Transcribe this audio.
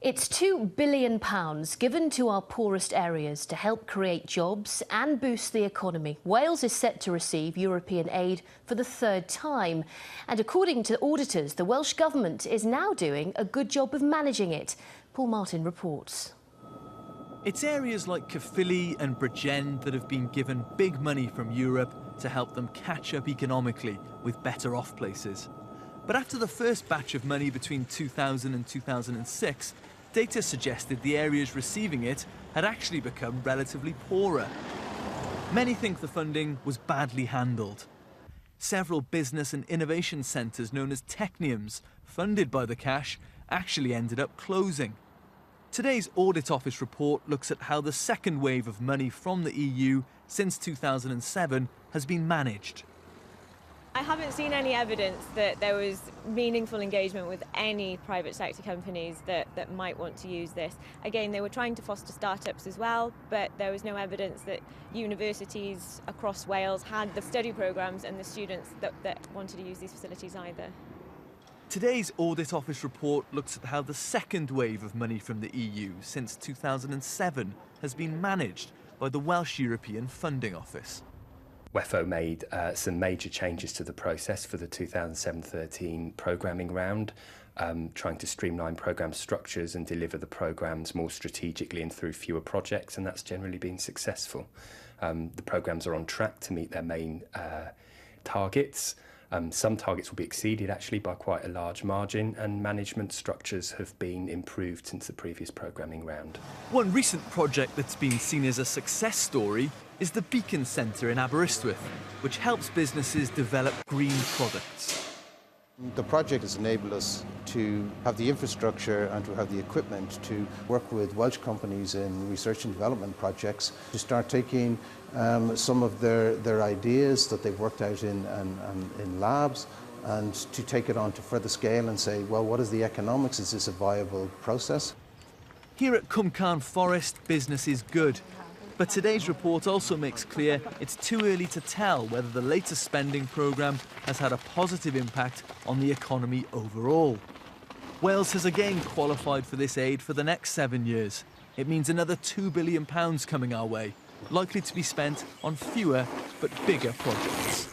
It's £2 billion given to our poorest areas to help create jobs and boost the economy. Wales is set to receive European aid for the third time. And according to auditors, the Welsh Government is now doing a good job of managing it. Paul Martin reports. It's areas like Caerphilly and Bridgend that have been given big money from Europe to help them catch up economically with better off places. But after the first batch of money between 2000 and 2006, data suggested the areas receiving it had actually become relatively poorer. Many think the funding was badly handled. Several business and innovation centres known as techniums, funded by the cash, actually ended up closing. Today's Audit Office report looks at how the second wave of money from the EU since 2007 has been managed. I haven't seen any evidence that there was meaningful engagement with any private sector companies that might want to use this. Again, they were trying to foster startups as well, but there was no evidence that universities across Wales had the study programmes and the students that wanted to use these facilities either. Today's Audit Office report looks at how the second wave of money from the EU since 2007 has been managed by the Welsh European Funding Office. WEFO made some major changes to the process for the 2007-13 programming round, trying to streamline programme structures and deliver the programmes more strategically and through fewer projects, and that's generally been successful. The programmes are on track to meet their main targets. Some targets will be exceeded actually by quite a large margin, and management structures have been improved since the previous programming round. One recent project that's been seen as a success story is the Beacon Centre in Aberystwyth, which helps businesses develop green products. The project has enabled us to have the infrastructure and to have the equipment to work with Welsh companies in research and development projects to start taking some of their ideas that they've worked out in labs and to take it on to further scale and say, well, what is the economics? Is this a viable process? Here at Cwmcarn Forest, business is good. But today's report also makes clear it's too early to tell whether the latest spending programme has had a positive impact on the economy overall. Wales has again qualified for this aid for the next 7 years. It means another £2 billion coming our way, likely to be spent on fewer but bigger projects.